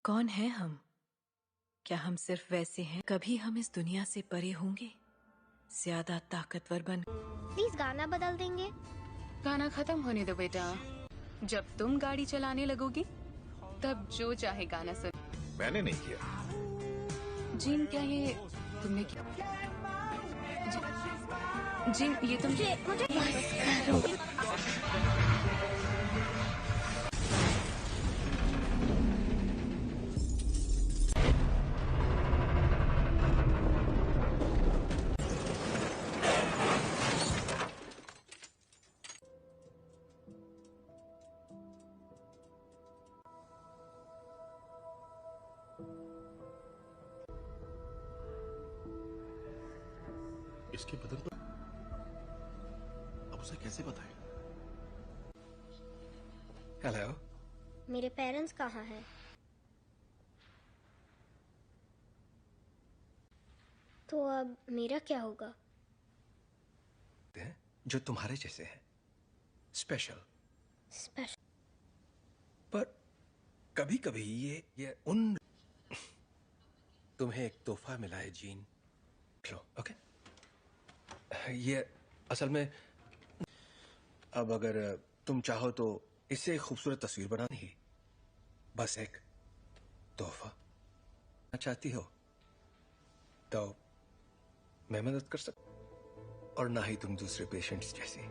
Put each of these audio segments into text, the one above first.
कौन है हम? क्या हम सिर्फ वैसे हैं? कभी हम इस दुनिया से परे होंगे, ज्यादा ताकतवर बन। प्लीज गाना बदल देंगे? गाना खत्म होने दो बेटा। जब तुम गाड़ी चलाने लगोगी तब जो चाहे गाना सुन। मैंने नहीं किया। जिन क्या ये तुमने किया? जिन ये तुम मुझे इसके बदन पर अब उसे कैसे बताएं? हेलो। मेरे पेरेंट्स कहाँ हैं? तो अब मेरा क्या होगा? जो तुम्हारे जैसे हैं, स्पेशल। पर कभी कभी ये उन तुम्हें एक तोहफा मिला है जीन, लो। ओके, ये असल में अब अगर तुम चाहो तो इससे एक खूबसूरत तस्वीर बनानी ही, बस एक तोहफा चाहती हो तो मैं मदद कर सकता, और ना ही तुम दूसरे पेशेंट्स जैसी।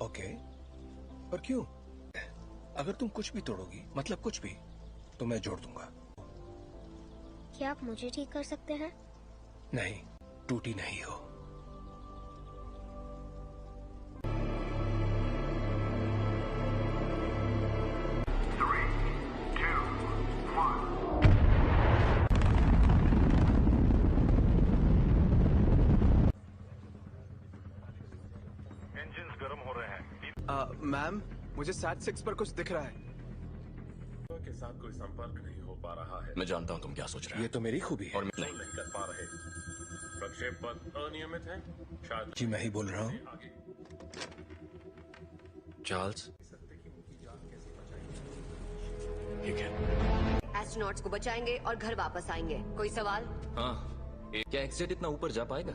ओके, पर क्यों? अगर तुम कुछ भी तोड़ोगी, मतलब कुछ भी, तो मैं जोड़ दूंगा। क्या आप मुझे ठीक कर सकते हैं? नहीं, टूटी नहीं हो। इंजन्स गर्म हो रहे हैं। मैम, मुझे SAT-6 पर कुछ दिख रहा है। के साथ कोई संपर्क नहीं हो पा रहा है। मैं जानता हूं तुम क्या सोच रहे ये तो मेरी खूबी है। और नहीं कर पा रहे। प्रक्षेप पथ अनियमित है। शायद जी मैं ही बोल रहा हूँ। आगे चार्ल्स, ठीक है। एस्ट्रोनॉट्स को बचाएंगे और घर वापस आएंगे। कोई सवाल? हाँ, क्या एक्सजेट इतना ऊपर जा पाएगा?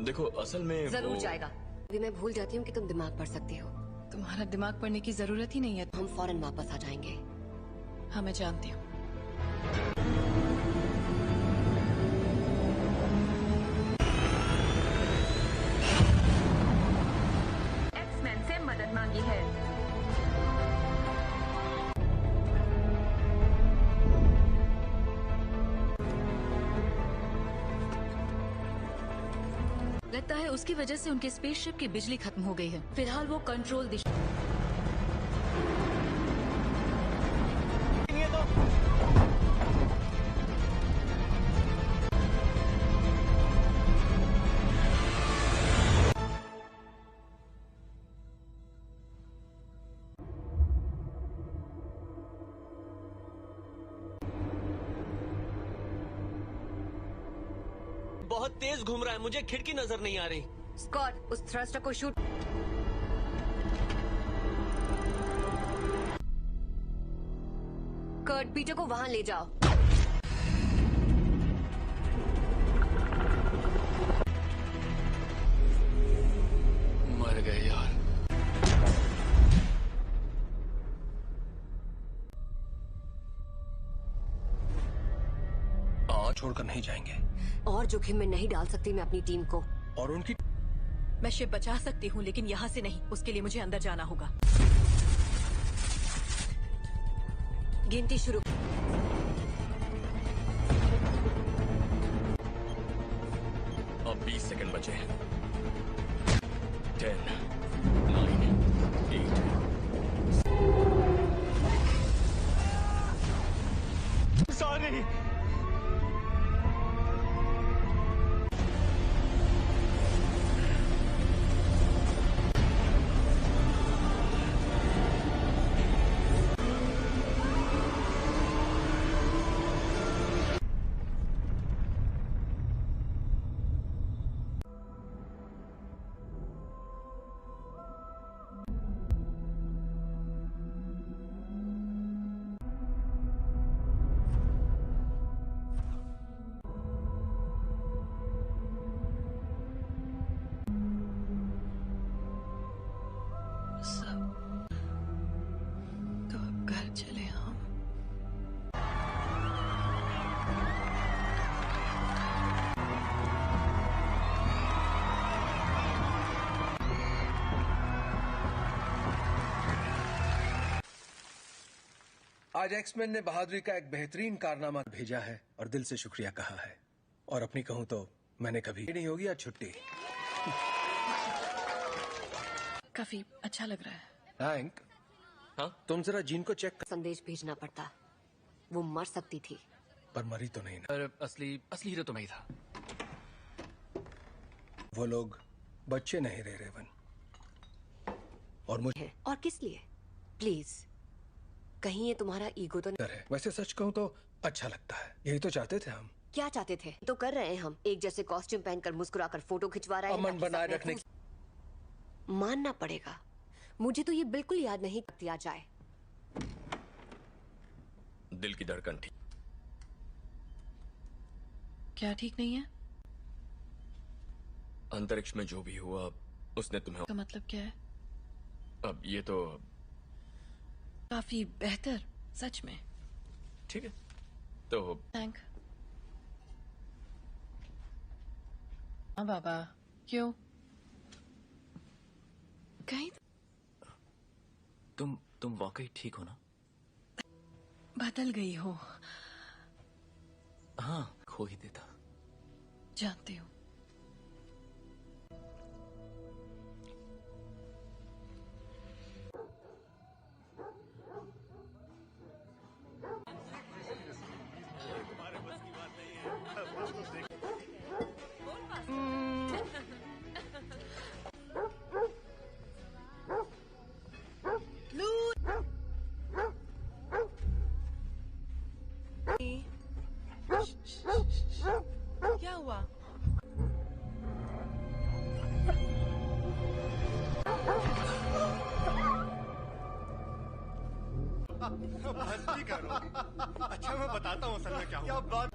देखो असल में जरूर जाएगा। अभी मैं भूल जाती हूँ कि तुम दिमाग पढ़ सकती हो। तुम्हारा दिमाग पढ़ने की जरूरत ही नहीं है। हम फौरन वापस आ जाएंगे। हाँ, मैं जानती हूँ। एक्समैन से मदद मांगी है। लगता है उसकी वजह से उनके स्पेसशिप की बिजली खत्म हो गई है। फिलहाल वो कंट्रोल दिशा। बहुत तेज घूम रहा है, मुझे खिड़की नजर नहीं आ रही। स्कॉट, उस थ्रस्टर को शूट। कर्ट, पीटर को वहां ले जाओ। मर गए यार। छोड़कर नहीं जाएंगे। और जोखिम में नहीं डाल सकती मैं अपनी टीम को। और उनकी मैं शिप बचा सकती हूँ, लेकिन यहाँ से नहीं। उसके लिए मुझे अंदर जाना होगा। गिनती शुरू। अब 20 सेकंड बचे हैं। 10, 9, 8। सॉरी। आज एक्समैन ने बहादुरी का एक बेहतरीन कारनामा भेजा है और दिल से शुक्रिया कहा है। और अपनी कहूं तो मैंने कभी नहीं होगी आज छुट्टी। काफी अच्छा लग रहा है। थैंक। हाँ? तुम जरा जीन को चेक कर। संदेश भेजना पड़ता, वो मर सकती थी। पर मरी तो नहीं ना। पर असली हीरो तो मैं ही था। वो लोग बच्चे नहीं रहे रेवन। और मुझे और किस लिए? प्लीज, कहीं ये तुम्हारा ईगो तो नहीं? है। वैसे सच कहूं तो अच्छा लगता है। यही तो चाहते थे हम। क्या चाहते थे? तो कर रहे हैं हम। एक जैसे कॉस्ट्यूम पहनकर मुस्कुराकर फोटो खिंचवा रहे हैं। अमन बनाए रखने की। मानना पड़ेगा, मुझे तो ये बिल्कुल याद नहीं दिया जाए। दिल की धड़कन ठीक। क्या ठीक नहीं है? अंतरिक्ष में जो भी हुआ उसने तुम्हें। का मतलब क्या है? अब ये तो काफी बेहतर, सच में। ठीक है तो थैंक। हाँ बाबा, क्यों? कहीं तुम वाकई ठीक हो ना? बदल गई हो। हाँ, खो ही देता। जानती हूँ। क्या हुआ? मस्ती करो। अच्छा मैं बताता हूँ असल में क्या हुआ। बात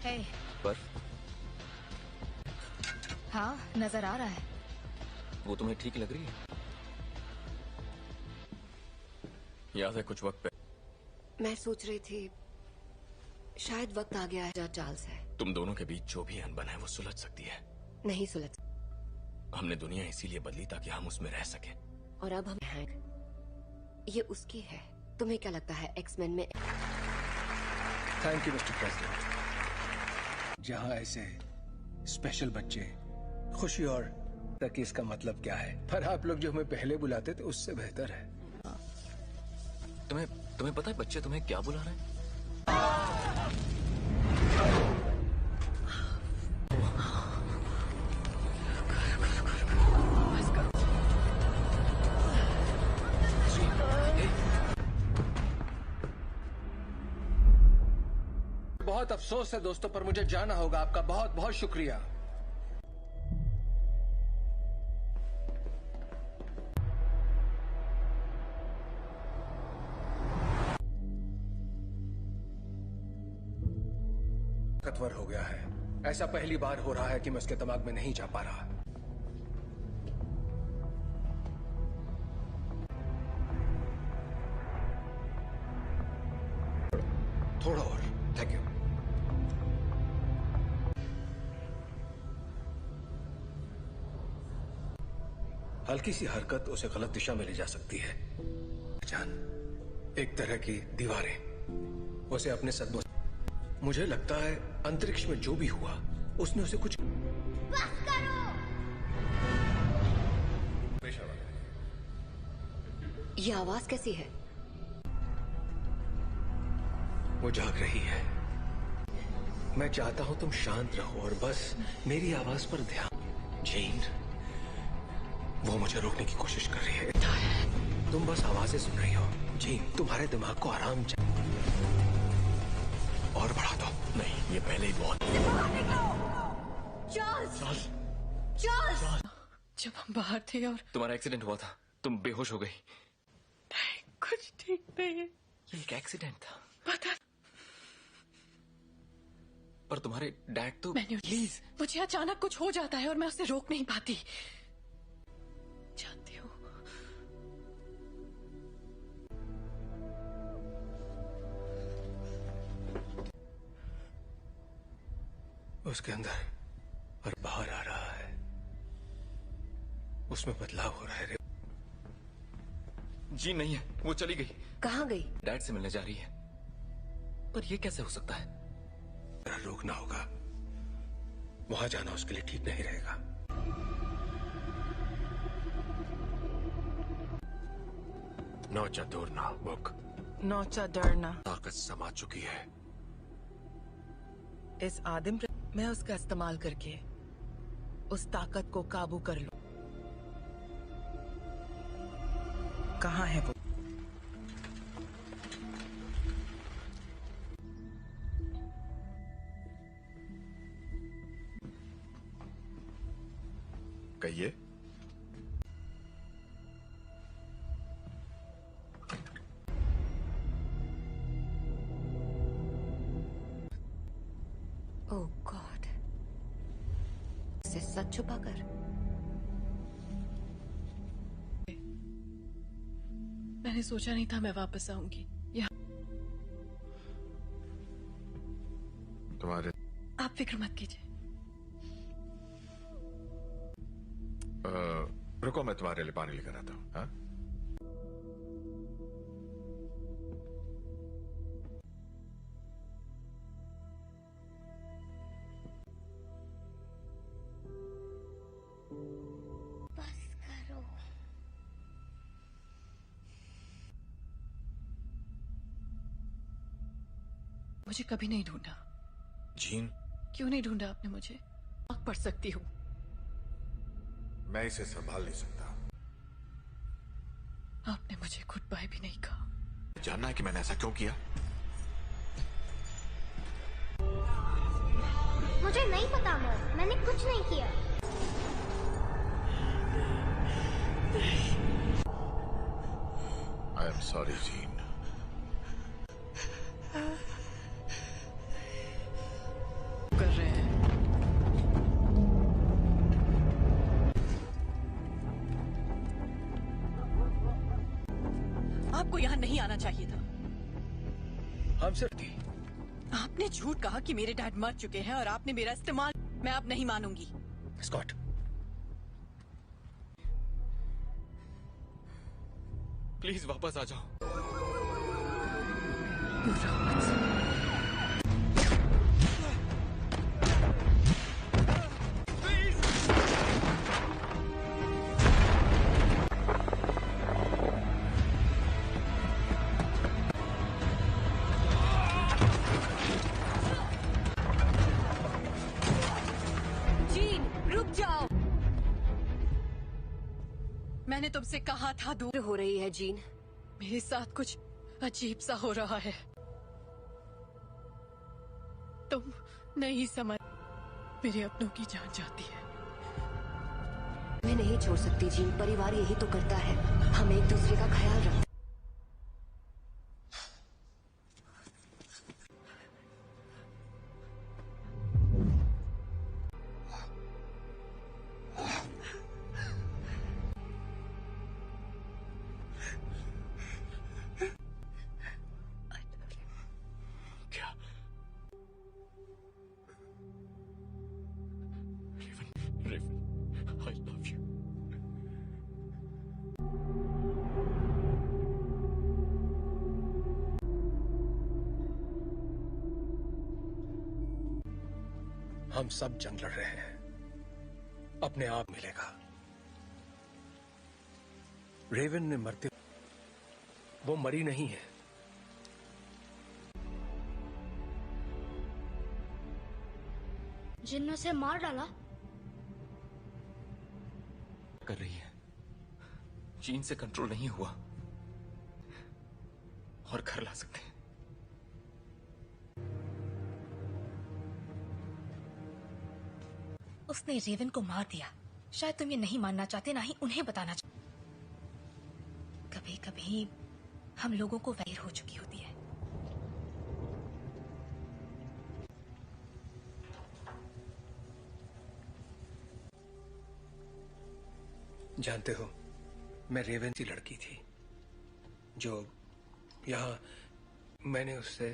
हे, पर हाँ नजर आ रहा है। वो तुम्हें ठीक लग रही है? याद है कुछ वक्त पे मैं सोच रही थी शायद वक्त आ गया है। चार्ल्स है। तुम दोनों के बीच जो भी अनबन है वो सुलझ सकती है। नहीं सुलझ। हमने दुनिया इसीलिए बदली ताकि हम उसमें रह सके। और अब हम हैं। ये उसकी है। तुम्हें क्या लगता है एक्समैन में? Thank you mister president. जहां ऐसे स्पेशल बच्चे खुशी और तक इसका मतलब क्या है? पर आप लोग जो हमें पहले बुलाते थे उससे बेहतर है। तुम्हें पता है बच्चे तुम्हें क्या बुला रहे हैं? बहुत अफसोस है दोस्तों, पर मुझे जाना होगा। आपका बहुत बहुत शुक्रिया। ताकतवर हो गया है। ऐसा पहली बार हो रहा है कि मैं उसके दिमाग में नहीं जा पा रहा। थोड़ा और। Thank you. हल्की सी हरकत उसे गलत दिशा में ले जा सकती है। जान, एक तरह की दीवारें उसे अपने सदमों। मुझे लगता है अंतरिक्ष में जो भी हुआ उसने उसे कुछ। बस करो। ये आवाज कैसी है? वो जाग रही है। मैं चाहता हूं तुम शांत रहो और बस मेरी आवाज पर ध्यान। जीन, वो मुझे रोकने की कोशिश कर रही है। तुम बस आवाजें सुन रही हो। जीन, तुम्हारे दिमाग को आराम और बढ़ा दो। नहीं, ये पहले ही बहुत। चार्ल्स! चार्ल्स! जब हम बाहर थे और तुम्हारा एक्सीडेंट हुआ था, तुम बेहोश हो गई। नहीं, कुछ ठीक नहीं है। ये एक एक्सीडेंट था। पता। पर तुम्हारे डैड तो। प्लीज, मुझे अचानक कुछ हो जाता है और मैं उसे रोक नहीं पाती। उसके अंदर और बाहर आ रहा है, उसमें बदलाव हो रहा है। जी नहीं है, वो चली गई। कहाँ गई? डैड से मिलने जा रही है। पर ये कैसे हो सकता है? रोकना होगा, वहां जाना उसके लिए ठीक नहीं रहेगा। नौचा दूरना बुक, नौचा डरना ताकत समा चुकी है। इस आदिम मैं उसका इस्तेमाल करके उस ताकत को काबू कर लूं। कहाँ है वो? कहिए। ओह गॉड, इसे सच छुपाकर। मैंने सोचा नहीं था मैं वापस आऊंगी यहाँ। तुम्हारे आप फिक्र मत कीजिए। रुको, मैं तुम्हारे लिए पानी लेकर आता हूँ। हाँ? बस करो। मुझे कभी नहीं ढूंढा। जीन, क्यों नहीं ढूंढा आपने मुझे? आग पढ़ सकती हूँ। मैं इसे संभाल नहीं सकता। आपने मुझे गुड बाय भी नहीं कहा। जानना है कि मैंने ऐसा क्यों किया? मुझे नहीं पता मॉम, मैंने कुछ नहीं किया। I am sorry gene. कर रहे हैं। आपको यहाँ नहीं आना चाहिए था। हम सिर्फ थी। आपने झूठ कहा कि मेरे डैड मर चुके हैं और आपने मेरा इस्तेमाल। मैं अब नहीं मानूंगी। स्कॉट, प्लीज वापस आ जाओ। जीन, रुक जाओ। मैंने तुमसे कहा था दूर हो रही है जीन। मेरे साथ कुछ अजीब सा हो रहा है। तुम नहीं समझ। मेरे अपनों की जान जाती है। मैं नहीं छोड़ सकती जीन, परिवार यही तो करता है। हम एक दूसरे का ख्याल रखते। I love you. हम सब जंग लड़ रहे हैं, अपने आप मिलेगा। रेवन ने मरते, वो मरी नहीं है। जिन ने उसे मार डाला। कर रही है। जीन से कंट्रोल नहीं हुआ और घर ला सकते हैं। उसने रेवन को मार दिया। शायद तुम ये नहीं मानना चाहते, ना ही उन्हें बताना चाहते। कभी कभी हम लोगों को वैर हो चुकी होती है। जानते हो, मैं रेवन सी लड़की थी जो यहाँ मैंने उससे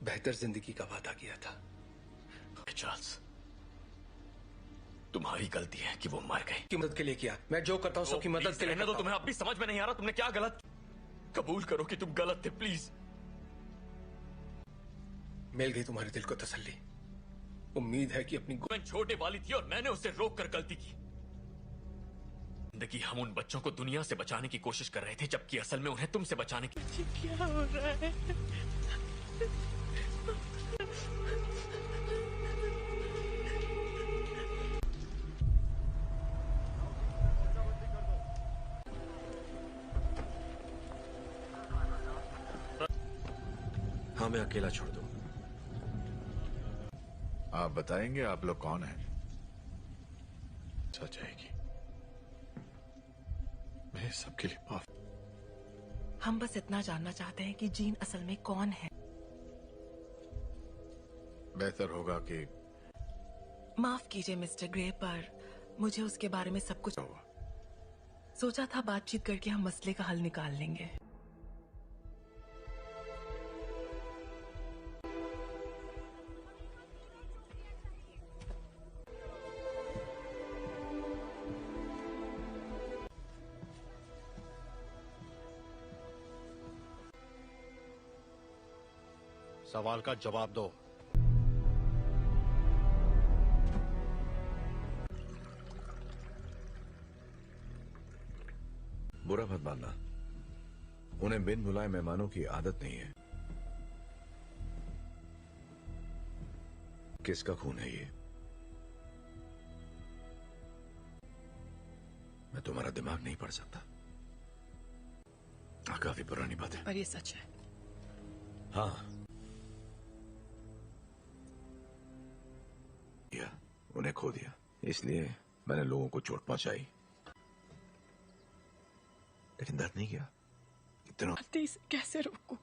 बेहतर जिंदगी का वादा किया था। चार्ल्स, तुम्हारी गलती है कि वो मर गई। की मदद के लिए किया, मैं जो करता हूँ सबकी मदद के लिए। तो तुम्हें अब भी समझ में नहीं आ रहा तुमने क्या गलत। कबूल करो कि तुम गलत थे प्लीज। मिल गई तुम्हारे दिल को तसल्ली। उम्मीद है कि अपनी छोटे वाली थी और मैंने उसे रोक कर गलती की। जिंदगी हम उन बच्चों को दुनिया से बचाने की कोशिश कर रहे थे, जबकि असल में उन्हें तुमसे बचाने की। क्या हो रहा है? हाँ, मैं अकेला छोड़ दूं। आप बताएंगे आप लोग कौन हैं? सच जाएगी। मैं सबके लिए माफ। हम बस इतना जानना चाहते हैं कि जीन असल में कौन है। बेहतर होगा कि माफ कीजिए मिस्टर ग्रे, पर मुझे उसके बारे में सब कुछ हुआ। सोचा था बातचीत करके हम मसले का हल निकाल लेंगे। सवाल का जवाब दो। बुरा मत मानना, उन्हें बिन बुलाए मेहमानों की आदत नहीं है। किसका खून है ये? मैं तुम्हारा दिमाग नहीं पढ़ सकता। काफी पुरानी बात है, पर ये सच है। हाँ, उन्हें खो दिया, इसलिए मैंने लोगों को चोट पहुंचाई, लेकिन दर्द नहीं किया। इतना इसे कैसे रोकूं?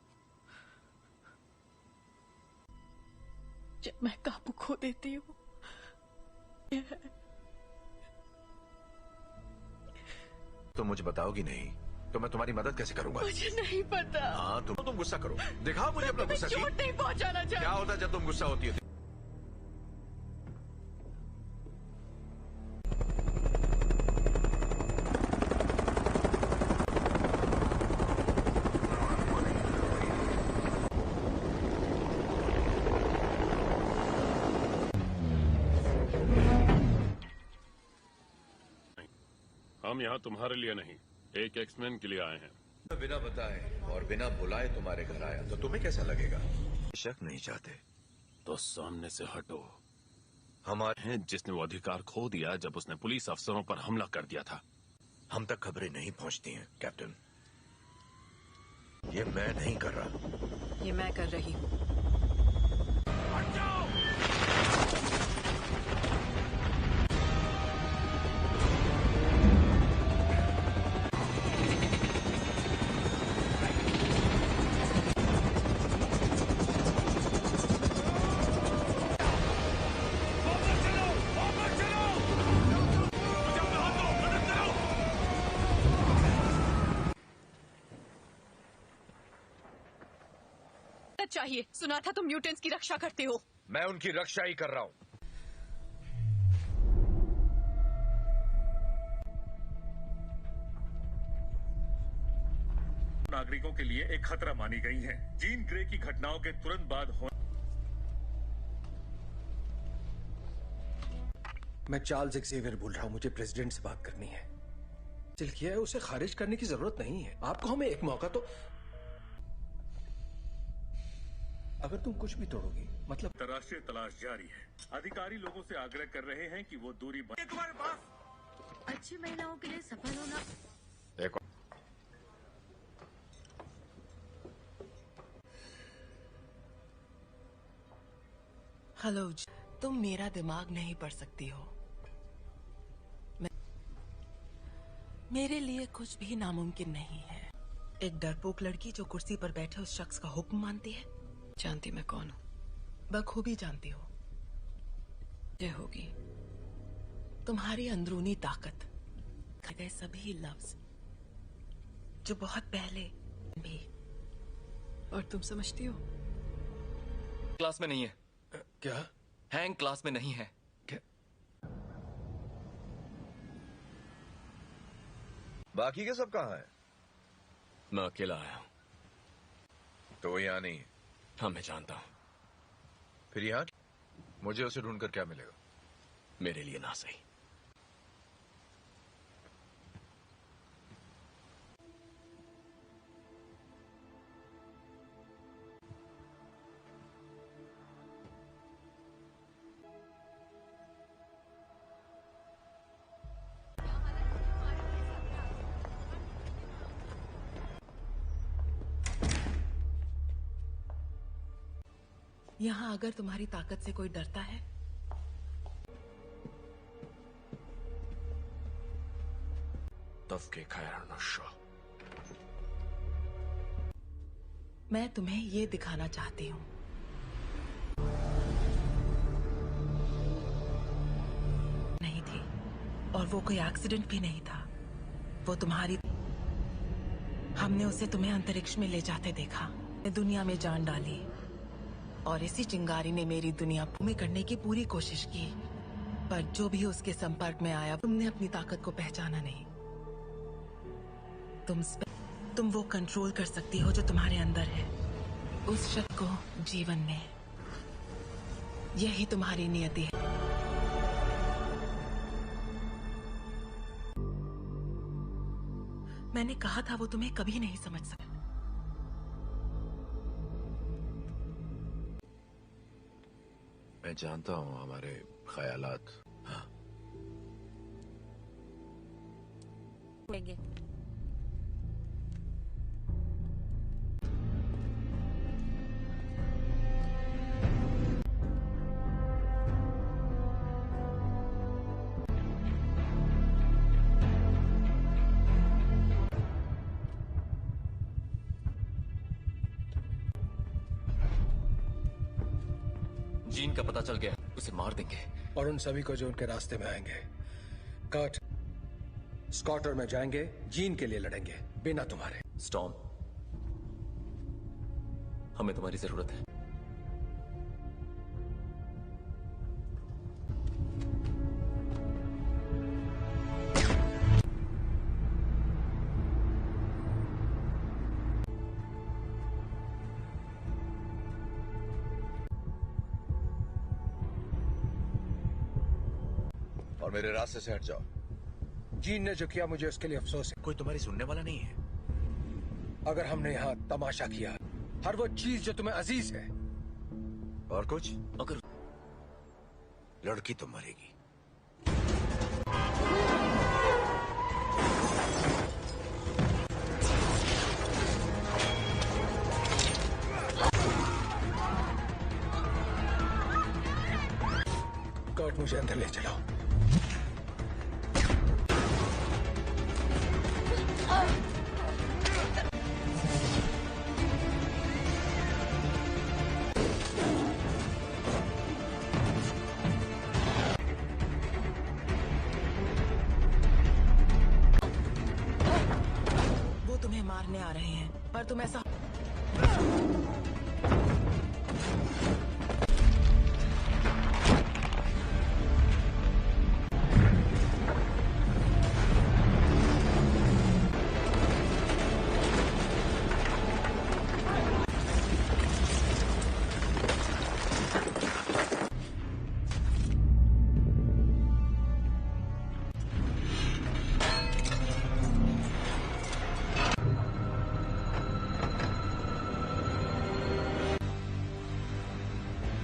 जब मैं काबू खो देती हूँ। तो मुझे बताओगी नहीं तो मैं तुम्हारी मदद कैसे करूंगा? मुझे नहीं पता। हाँ, तुम गुस्सा करो, दिखाओ मुझे अपना गुस्सा। चोट नहीं पहुंचाना चाहिए। क्या होता है जब तुम गुस्सा होती है? हम यहाँ तुम्हारे लिए नहीं, एक एक्समैन के लिए आए हैं। बिना बताए और बिना बुलाए तुम्हारे घर आया तो तुम्हें कैसा लगेगा? शक नहीं चाहते तो सामने से हटो। हमारे हैं जिसने वो अधिकार खो दिया जब उसने पुलिस अफसरों पर हमला कर दिया था। हम तक खबरें नहीं पहुंचती हैं कैप्टन। ये मैं नहीं कर रहा, ये मैं कर रही हूँ। चाहिए, सुना था तुम म्यूटेंट्स की रक्षा करते हो। मैं उनकी रक्षा ही कर रहा हूं। नागरिकों के लिए एक खतरा मानी गई हैं। जीन ग्रे की घटनाओं के तुरंत बाद मैं चार्ल्स एक्सेवियर बोल रहा हूं, मुझे प्रेसिडेंट से बात करनी है। दिल किया है, उसे खारिज करने की जरूरत नहीं है। आपको हमें एक मौका तो। अगर तुम कुछ भी तोड़ोगी मतलब। अंतर्राष्ट्रीय तलाश जारी है। अधिकारी लोगों से आग्रह कर रहे हैं कि वो दूरी तुम्हारे पास अच्छी महिलाओं के लिए सफल होना। देखो, हेलो, तुम मेरा दिमाग नहीं पढ़ सकती हो। मेरे लिए कुछ भी नामुमकिन नहीं है। एक डरपोक लड़की जो कुर्सी पर बैठे उस शख्स का हुक्म मानती है। जानती मैं कौन हूँ? बखूबी जानती हो। ये होगी तुम्हारी अंदरूनी ताकत, गए सभी लफ्ज जो बहुत पहले भी। और तुम समझती हो? क्लास में नहीं है। क्या? हैंग क्लास में नहीं है। बाकी के सब कहाँ हैं? मैं अकेला आया हूं। तो वो यहाँ नहीं है। हाँ, मैं जानता हूं। फिर यहाँ मुझे उसे ढूंढकर क्या मिलेगा? मेरे लिए ना सही। यहाँ अगर तुम्हारी ताकत से कोई डरता है तफके खैर नशा। मैं तुम्हें ये दिखाना चाहती हूँ। नहीं थी, और वो कोई एक्सीडेंट भी नहीं था। वो तुम्हारी, हमने उसे तुम्हें अंतरिक्ष में ले जाते देखा, दुनिया में जान डाली, और इसी चिंगारी ने मेरी दुनिया में करने की पूरी कोशिश की। पर जो भी उसके संपर्क में आया, तुमने अपनी ताकत को पहचाना नहीं। तुम वो कंट्रोल कर सकती हो जो तुम्हारे अंदर है, उस शक्ति को जीवन में। यही तुम्हारी नियति है। मैंने कहा था वो तुम्हें कभी नहीं समझ सका। मैं जानता हूँ हमारे ख्यालात। हाँ। जीन का पता चल गया, उसे मार देंगे। और उन सभी को जो उनके रास्ते में आएंगे। कर्ट, स्कॉट और मैं जाएंगे, जीन के लिए लड़ेंगे, बिना तुम्हारे। स्टॉर्म, हमें तुम्हारी जरूरत है। और मेरे रास्ते से हट जाओ। जीन ने जो किया मुझे उसके लिए अफसोस है। कोई तुम्हारी सुनने वाला नहीं है। अगर हमने यहाँ तमाशा किया, हर वो चीज जो तुम्हें अजीज है, और कुछ, अगर लड़की तो मरेगी। कर्ट, मुझे अंदर ले चलाओ। वो तुम्हें मारने आ रहे हैं, पर तुम ऐसा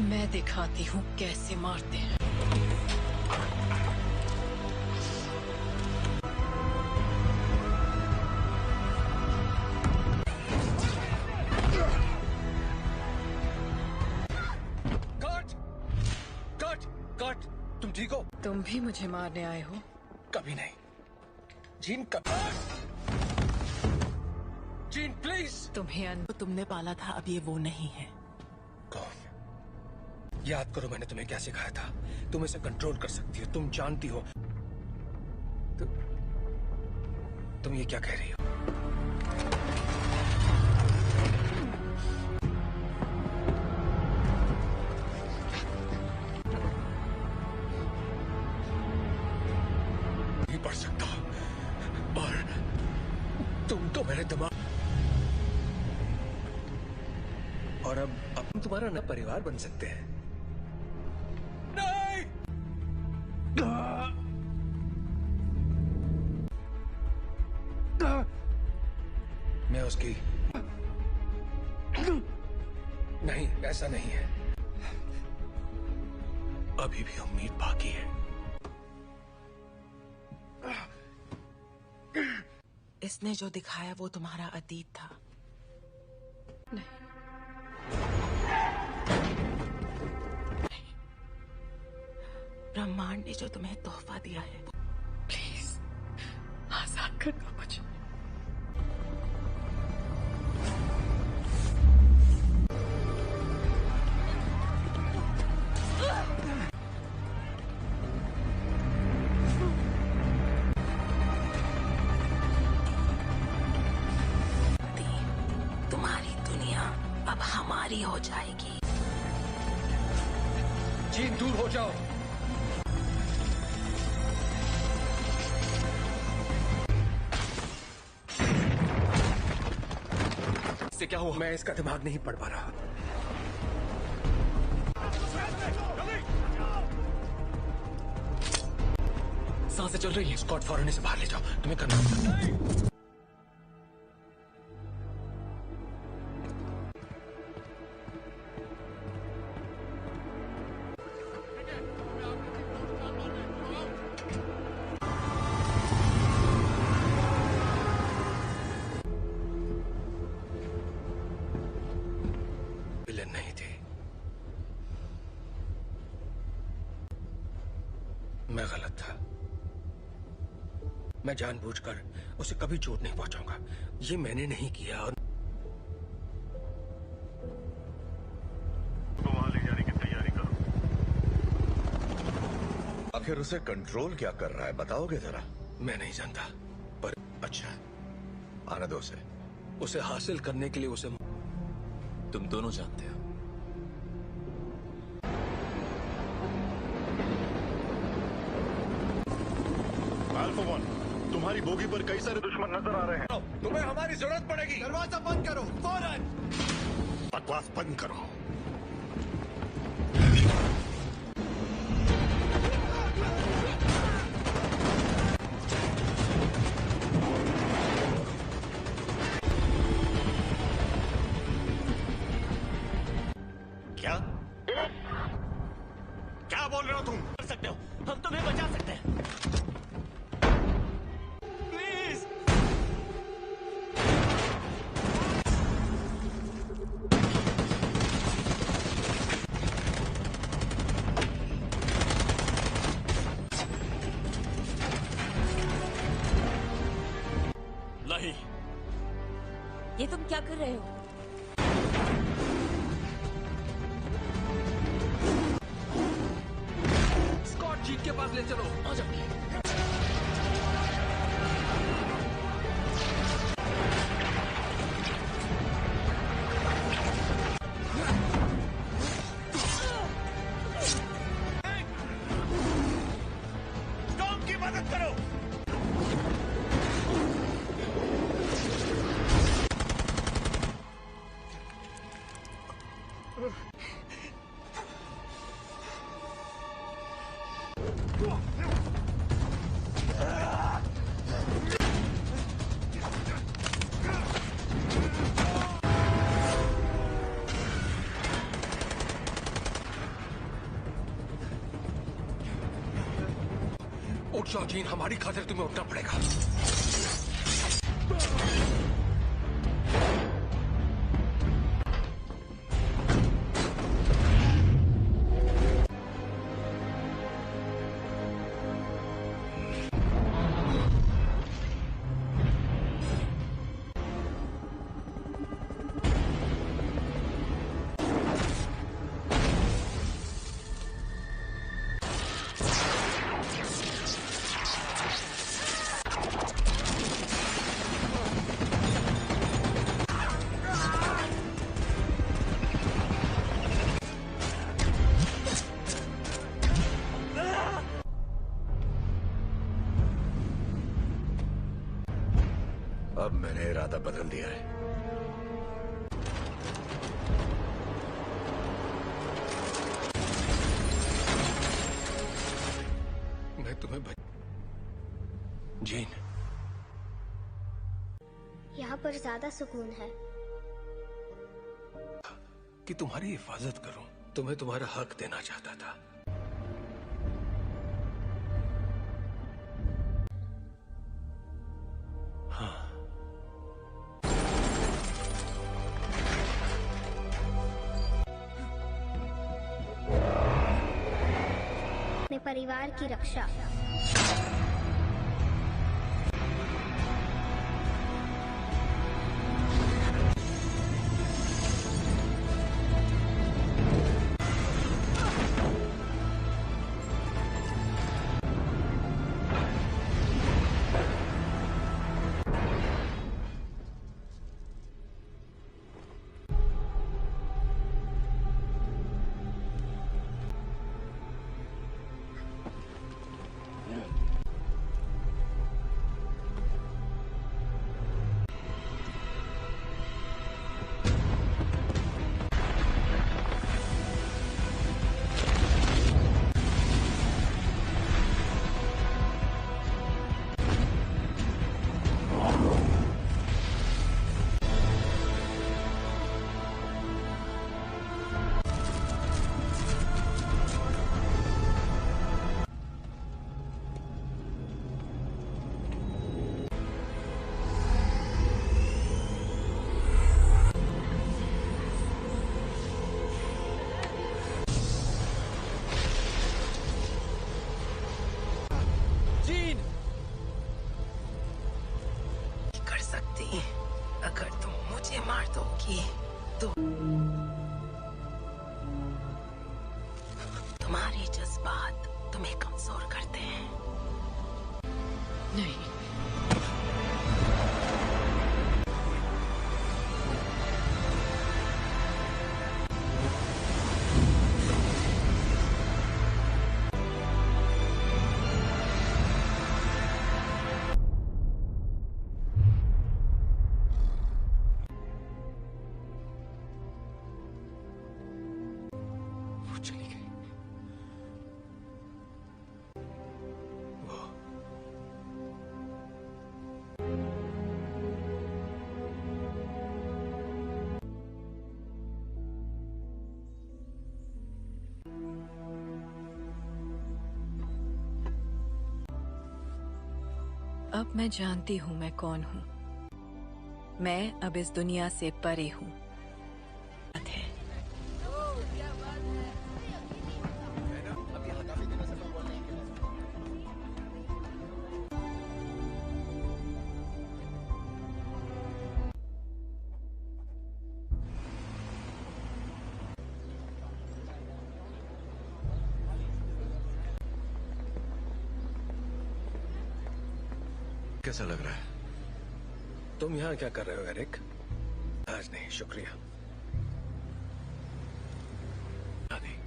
मैं दिखाती हूँ कैसे मारते हैं। कर्ट! कर्ट! कर्ट! तुम ठीक हो? तुम भी मुझे मारने आए हो? कभी नहीं। जीन, कभी। Gene, please! तुम्हें तुमने पाला था, अब ये वो नहीं है। कौन? याद करो मैंने तुम्हें क्या सिखाया था। तुम इसे कंट्रोल कर सकती हो, तुम जानती हो। तुम ये क्या कह रही हो? नहीं पढ़ सकता, और और अब हम तुम्हारा नया परिवार बन सकते हैं। नहीं! मैं उसकी नहीं, ऐसा नहीं है। अभी भी उम्मीद बाकी है। इसने जो दिखाया वो तुम्हारा अतीत था। नहीं, ब्रह्मांड ने जो तुम्हें तोहफा दिया है। प्लीज आजाद कर दो मुझे। तुम्हारी दुनिया अब हमारी हो जाएगी। जीन, दूर हो जाओ। इससे क्या हुआ? मैं इसका दिमाग नहीं पढ़ पा रहा। सांसें चल रही है। स्कॉट, फौरन इसे बाहर ले जाओ। तुम्हें करना होगा। विलन नहीं थे, मैं गलत था। मैं जानबूझकर उसे कभी चोट नहीं पहुंचाऊंगा। ये मैंने नहीं किया। और तो वहां ले जाने की तैयारी करो। आखिर उसे कंट्रोल क्या कर रहा है, बताओगे जरा? मैं नहीं जानता, पर अच्छा, आने दो उसे। उसे हासिल करने के लिए उसे तुम दोनों जानते हो। अल्फा 1, तुम्हारी बोगी पर कई सारे दुश्मन नजर आ रहे हैं। तुम्हें हमारी जरूरत पड़ेगी। दरवाजा बंद करो फौरन। बकवास बंद करो। क्या क्या बोल रहे हो तुम? कर सकते हो, हम तुम्हें बचा सकते हैं। प्लीज। नहीं, ये तुम क्या कर रहे हो? स्कॉट, जीत के पास ले चलो। आ जाओ। टॉम की मदद करो। उठ जाओ जीन, हमारी खातिर तुम्हें उठना पड़ेगा। अब मैंने इरादा बदल दिया है। पर ज्यादा सुकून है। कि तुम्हारी हिफाजत करूं, तुम्हें तुम्हारा हक देना चाहता था। हाँ, अपने परिवार की रक्षा। कर सकती अगर तुम मुझे मार दोगी तो तुम्हारे जज्बात तुम्हें कमजोर करते हैं। नहीं, चली गई। अब मैं जानती हूँ मैं कौन हूँ। मैं अब इस दुनिया से परे हूँ। कैसा लग रहा है? तुम यहाँ क्या कर रहे हो एरिक? आज नहीं, शुक्रिया। नहीं,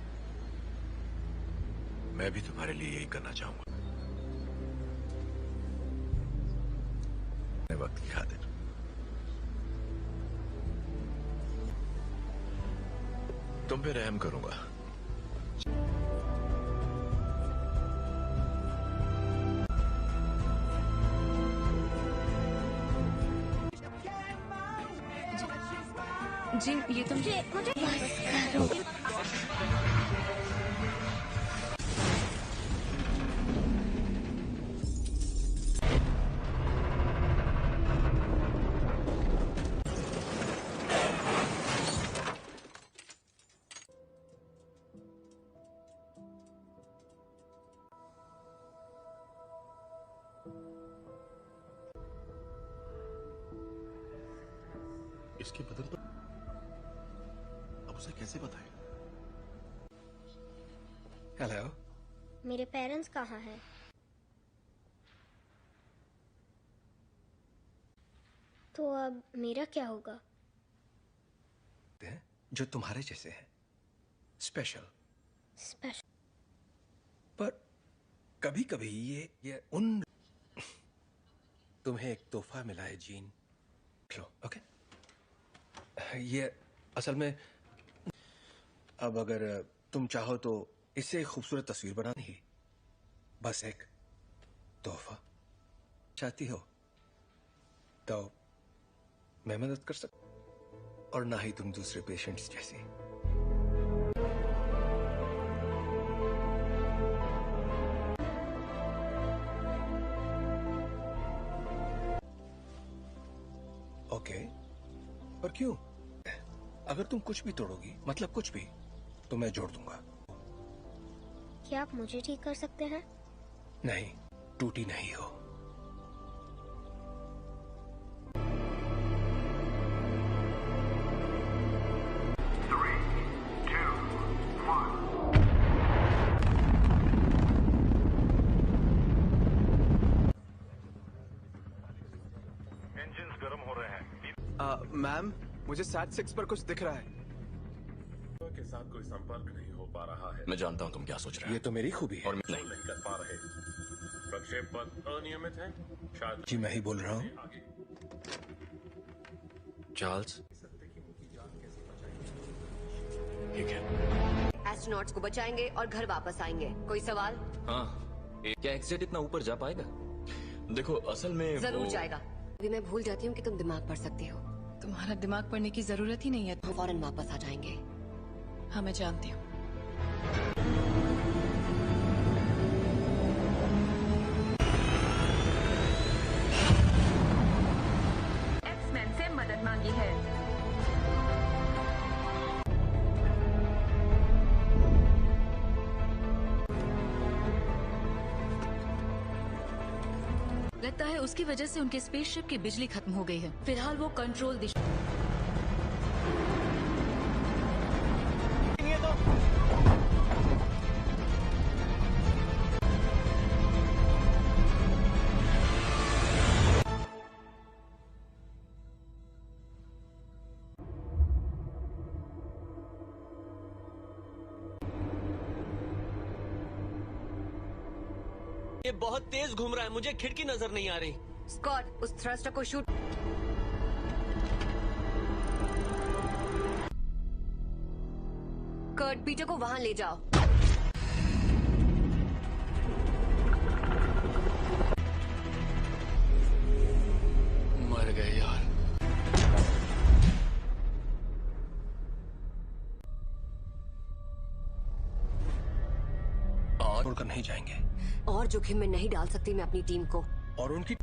मैं भी तुम्हारे लिए यही करना चाहूंगा। वक्त की खातिर तुम पे रहम करूंगा। जी ये तुम इसके बदन पर अब उसे कैसे बताएं? हेलो, मेरे पेरेंट्स कहाँ हैं? तो अब मेरा क्या होगा? जो तुम्हारे जैसे हैं, स्पेशल। स्पेशल। पर कभी कभी ये उन तुम्हें एक तोहफा मिला है जीन, लो। ओके, ये असल में अब अगर तुम चाहो तो इससे एक खूबसूरत तस्वीर बनानी ही, बस एक तोहफा चाहती हो तो मैं मदद कर सकता, और ना ही तुम दूसरे पेशेंट्स जैसी। ओके, पर क्यों? अगर तुम कुछ भी तोड़ोगी, मतलब कुछ भी, तो मैं जोड़ दूंगा। क्या आप मुझे ठीक कर सकते हैं? नहीं, टूटी नहीं हो। इंजन्स गर्म हो रहे हैं। मैम, मुझे SAT-6 पर कुछ दिख रहा है। के साथ कोई संपर्क नहीं हो पा रहा है। मैं जानता हूँ तुम क्या सोच रहे हो। ये तो मेरी खूबी है। और मैं नहीं कर पा रहे। प्रक्षेप पथ अनियमित है शायद। जी, मैं ही बोल रहा हूँ। चार्ल्स, ठीक है। एस्ट्रोनॉट्स को बचाएंगे और घर वापस आएंगे। कोई सवाल? हाँ, क्या एक्सेट इतना ऊपर जा पाएगा? देखो, असल में जरूर जाएगा। अभी मैं भूल जाती हूँ कि तुम दिमाग पढ़ सकती हो। तुम्हारा दिमाग पढ़ने की जरूरत ही नहीं है। हम फौरन वापस आ जाएंगे। हाँ, मैं जानती हूँ। एक्समैन से मदद मांगी है। लगता है उसकी वजह से उनके स्पेसशिप की बिजली खत्म हो गई है। फिलहाल वो कंट्रोल दिशा। ये बहुत तेज घूम रहा है, मुझे खिड़की नजर नहीं आ रही। स्कॉट, उस थ्रस्टर को शूट। कर्ट, पीटर को वहां ले जाओ। मर गए यार। छोड़कर नहीं जाएंगे। और जोखिम में नहीं डाल सकती मैं अपनी टीम को। और उनकी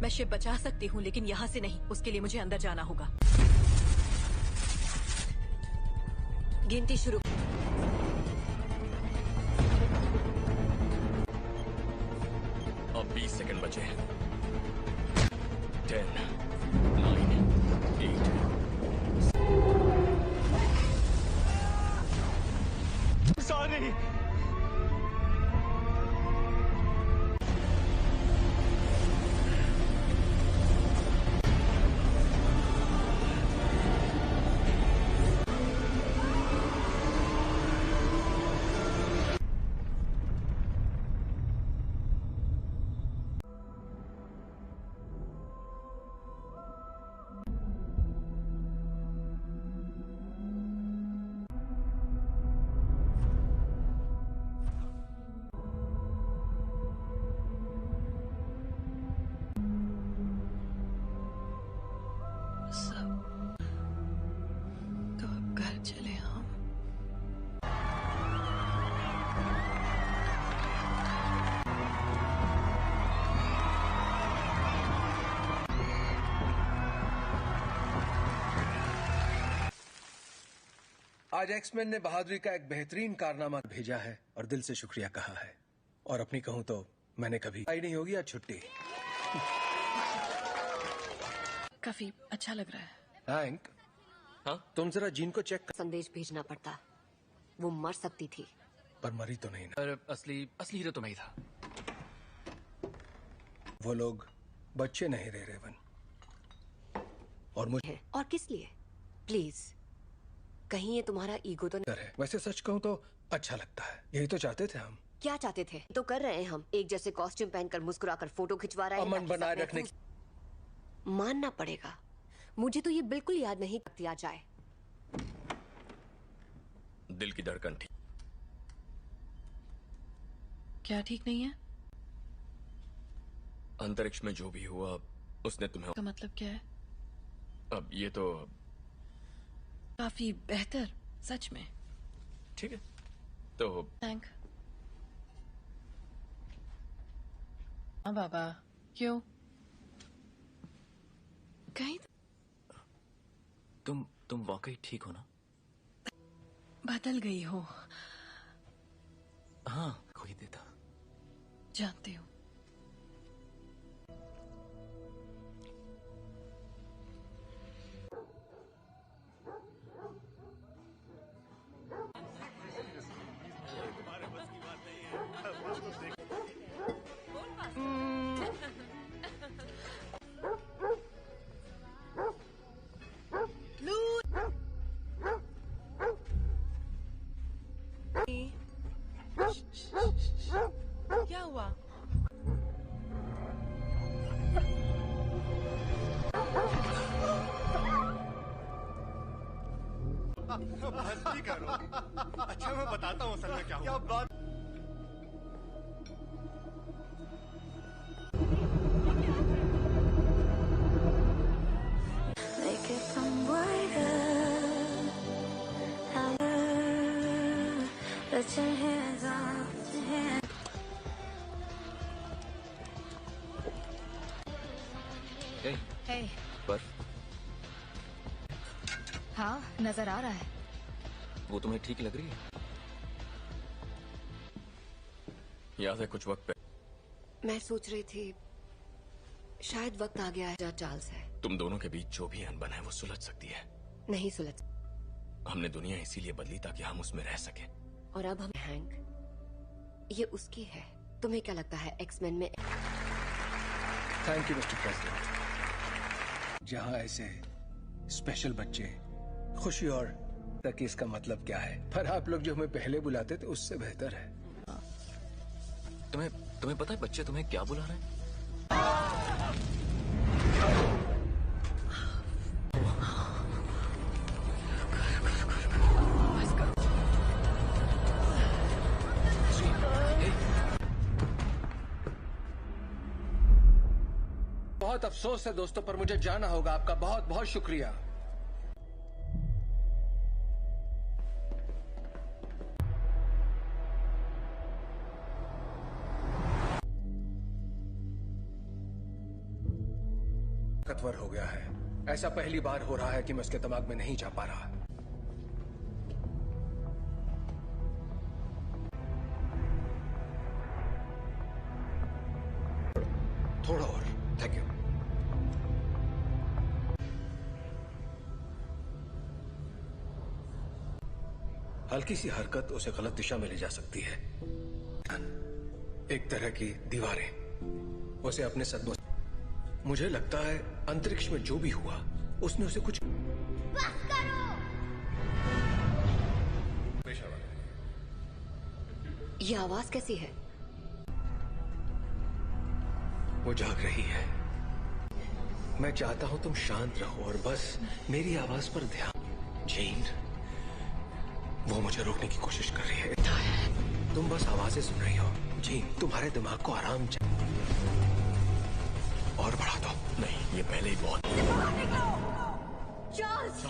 मैं शिप बचा सकती हूँ, लेकिन यहाँ से नहीं। उसके लिए मुझे अंदर जाना होगा। गिनती शुरू। अब 20 सेकंड बचे हैं। 10, 9, 8। सॉरी। तो अब घर चले हम। आज एक्समैन ने बहादुरी का एक बेहतरीन कारनामा भेजा है और दिल से शुक्रिया कहा है। और अपनी कहूं तो मैंने कभी आई नहीं होगी आज छुट्टी। काफी अच्छा लग रहा है। हैंक, हाँ? तुम जरा जीन को चेक कर। संदेश भेजना पड़ता। वो मर सकती थी। पर मरी तो नहीं ना। पर असली हीरो तो मैं ही था। वो लोग बच्चे नहीं रहे रेवन। और मुझे और किस लिए? प्लीज, कहीं ये तुम्हारा ईगो तो नहीं है? वैसे सच कहूं तो अच्छा लगता है। यही तो चाहते थे हम। क्या चाहते थे तो कर रहे हैं हम। एक जैसे कॉस्ट्यूम पहनकर मुस्कुराकर फोटो खिंचवा रहे हैं। अमन बनाए रखने। मानना पड़ेगा, मुझे तो ये बिल्कुल याद नहीं दिया जाए। दिल की धड़कन ठीक। क्या ठीक नहीं है? अंतरिक्ष में जो भी हुआ उसने तुम्हें। का मतलब क्या है? अब ये तो काफी बेहतर, सच में। ठीक है तो थैंक। हाँ बाबा, क्यों? कहीं तुम वाकई ठीक हो ना? बदल गई हो। हाँ, कोई देता। जानती हूँ। क्या हुआ? मस्ती करो। अच्छा मैं बताता हूँ असल में क्या हुआ। बात Hey. बर्फ हाँ, नजर आ रहा है। वो तुम्हें ठीक लग रही है? याद है कुछ वक्त पहले मैं सोच रही थी शायद वक्त आ गया है चार्ल्स है। तुम दोनों के बीच जो भी अनबन है वो सुलझ सकती है। नहीं सुलझ। हमने दुनिया इसीलिए बदली ताकि हम उसमें रह सके। और अब हम हैंक, ये उसकी है। तुम्हें क्या लगता है एक्समैन में? Thank you mister president. जहाँ ऐसे स्पेशल बच्चे खुशी और तक इसका मतलब क्या है, पर आप लोग जो हमें पहले बुलाते थे उससे बेहतर है। तुम्हें पता है बच्चे तुम्हें क्या बुला रहे हैं? बहुत अफसोस है दोस्तों, पर मुझे जाना होगा। आपका बहुत बहुत शुक्रिया। ताकतवर हो गया है। ऐसा पहली बार हो रहा है कि मैं उसके दिमाग में नहीं जा पा रहा। थोड़ा और। Thank you. हल्की सी हरकत उसे गलत दिशा में ले जा सकती है। एक तरह की दीवारें उसे अपने सदमों। मुझे लगता है अंतरिक्ष में जो भी हुआ उसने उसे कुछ। बस करो। ये आवाज कैसी है? वो जाग रही है। मैं चाहता हूं तुम शांत रहो और बस मेरी आवाज पर ध्यान। जीन, वो मुझे रोकने की कोशिश कर रही है। तुम बस आवाजें सुन रही हो। जीन, तुम्हारे दिमाग को आराम चाहिए। और बढ़ा दो। नहीं, ये पहले ही बहुत। चार्ल्स!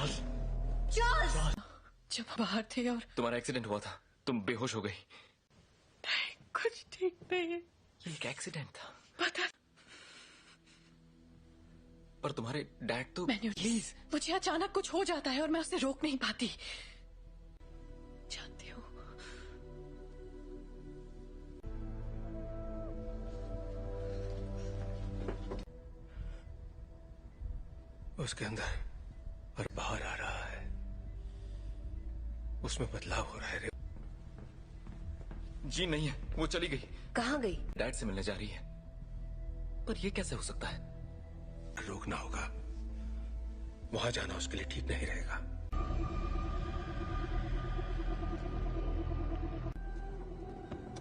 चार्ल्स! जब बाहर थे और तुम्हारा एक्सीडेंट हुआ था, तुम बेहोश हो गई। कुछ ठीक नहीं है। ये एक एक्सीडेंट था। पता। पर तुम्हारे डैड तो। प्लीज, मुझे अचानक कुछ हो जाता है और मैं उसे रोक नहीं पाती। जानती हूँ। उसके अंदर और बाहर आ रहा है। उसमें बदलाव हो रहा है। जी नहीं है, वो चली गई। कहाँ गई? डैड से मिलने जा रही है। पर ये कैसे हो सकता है? रोकना होगा। वहां जाना उसके लिए ठीक नहीं रहेगा।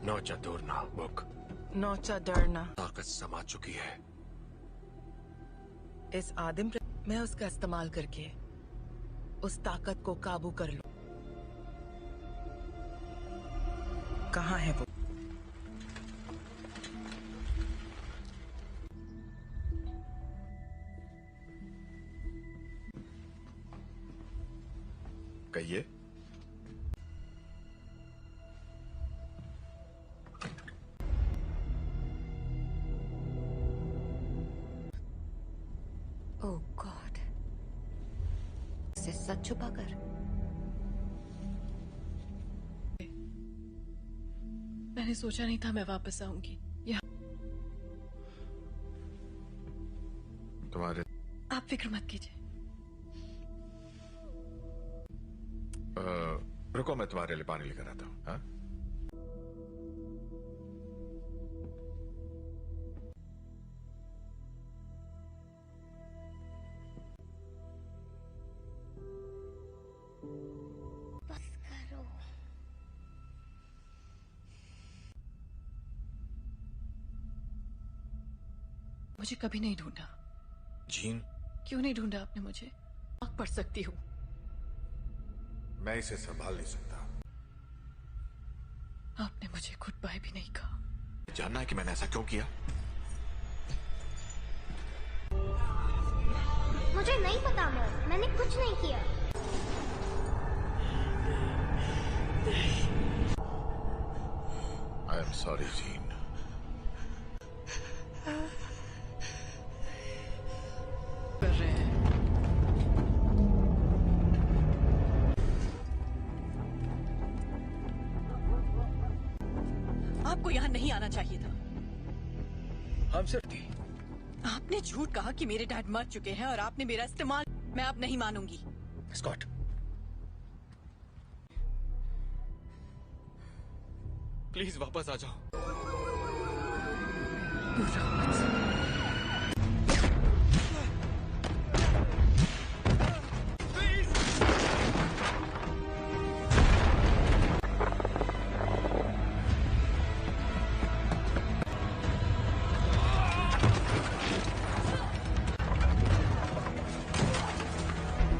नौचा दूरना बुक। नौचा डरना। ताकत समा चुकी है। इस आदिम मैं उसका इस्तेमाल करके उस ताकत को काबू कर लूं। कहाँ है वो? कहिए। ओह गॉड, से सच छुपाकर। मैंने सोचा नहीं था मैं वापस आऊंगी यहाँ। तुम्हारे आप फिक्र मत कीजिए। रुको, मैं तुम्हारे लिए पानी लेकर आता हूँ। हाँ? बस करो। मुझे कभी नहीं ढूंढा। जीन, क्यों नहीं ढूंढा आपने मुझे? आग पढ़ सकती हूँ। मैं इसे संभाल नहीं सकता। आपने मुझे गुड बाय भी नहीं कहा। जानना है कि मैंने ऐसा क्यों किया? मुझे नहीं पता मॉम, मैंने कुछ नहीं किया। I am sorry gene. कर रहे हैं। आपको यहाँ नहीं आना चाहिए था। हम सिर्फ थी। आपने झूठ कहा कि मेरे डैड मर चुके हैं और आपने मेरा इस्तेमाल। मैं अब नहीं मानूंगी। स्कॉट, प्लीज वापस आ जाओ।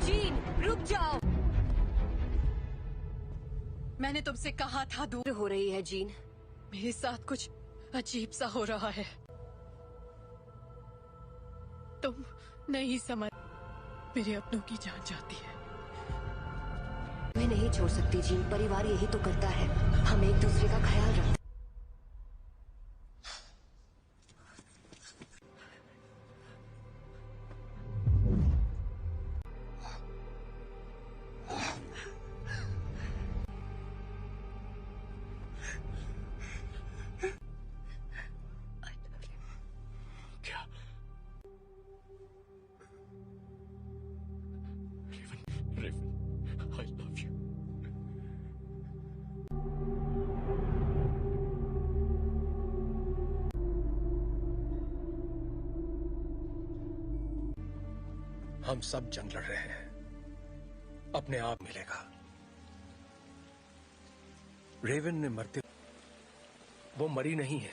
जीन, रुक जाओ। मैंने तुमसे कहा था दूर हो रही है जीन। मेरे साथ कुछ अजीब सा हो रहा है। तुम नहीं समझ। मेरे अपनों की जान जाती है। मैं नहीं छोड़ सकती जीन, परिवार यही तो करता है। हम एक दूसरे का ख्याल रखते। क्या? Raven, I love you. हम सब जंग लड़ रहे हैं। अपने आप मिलेगा। रेवन ने मरते, वो मरी नहीं है।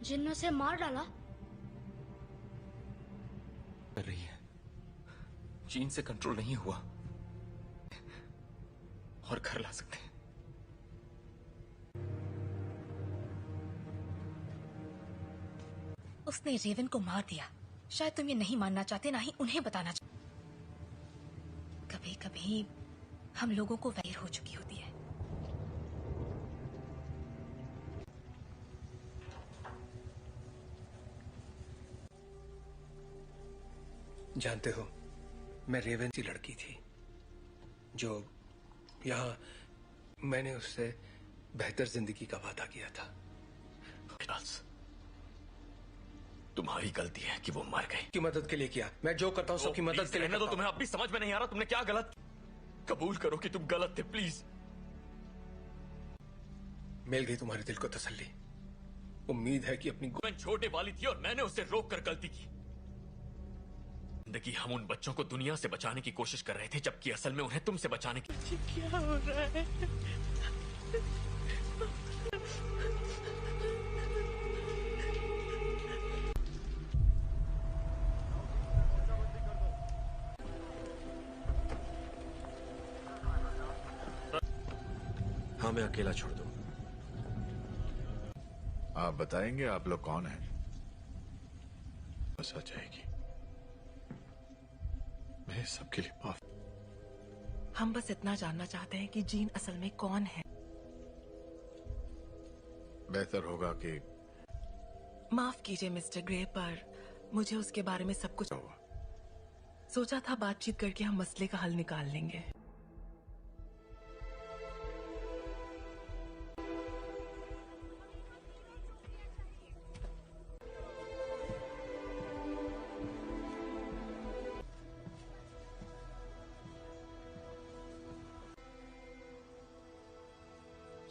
जिन ने उसे मार डाला। कर रही है। जीन से कंट्रोल नहीं हुआ और घर ला सकते हैं। उसने रेवन को मार दिया। शायद तुम ये नहीं मानना चाहते, ना ही उन्हें बताना चाहते। कभी कभी हम लोगों को वैर हो चुकी होती है। जानते हो, मैं रेवन सी लड़की थी जो यहाँ मैंने उससे बेहतर जिंदगी का वादा किया था। तुम्हारी गलती है कि वो मर गए। की मदद के लिए किया। मैं जो करता हूँ सबकी मदद के लिए तो तुम्हें अब भी समझ में नहीं आ रहा तुमने क्या गलत। कबूल करो कि तुम गलत थे प्लीज। मिल गई तुम्हारे दिल को तसल्ली। उम्मीद है कि अपनी छोटे वाली थी और मैंने उसे रोक कर गलती की। जिंदगी हम उन बच्चों को दुनिया से बचाने की कोशिश कर रहे थे, जबकि असल में उन्हें तुमसे बचाने की। क्या हो रहा है? हाँ, मैं अकेला छोड़ दूं। आप बताएंगे आप लोग कौन हैं? बस आ जाएगी। मैं सबके लिए माफ। हम बस इतना जानना चाहते हैं कि जीन असल में कौन है। बेहतर होगा कि माफ कीजिए मिस्टर ग्रे, पर मुझे उसके बारे में सब कुछ सोचा था। बातचीत करके हम मसले का हल निकाल लेंगे।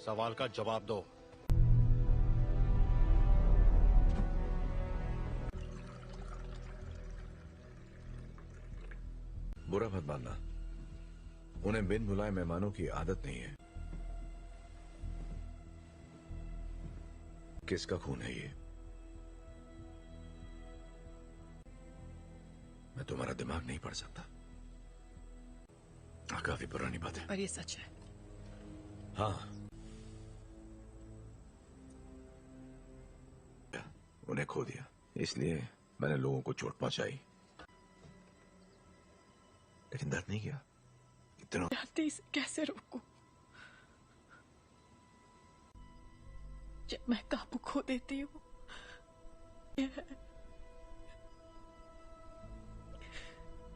सवाल का जवाब दो। बुरा मत मानना, उन्हें बिन बुलाए मेहमानों की आदत नहीं है। किसका खून है ये? मैं तुम्हारा दिमाग नहीं पढ़ सकता। काफी पुरानी बात है, पर ये सच है। हाँ, उन्हें खो दिया, इसलिए मैंने लोगों को चोट पहुंचाई, लेकिन दर्द नहीं किया। इतना जल्दी से कैसे रोकूं? जब मैं काबू खो देती हूँ।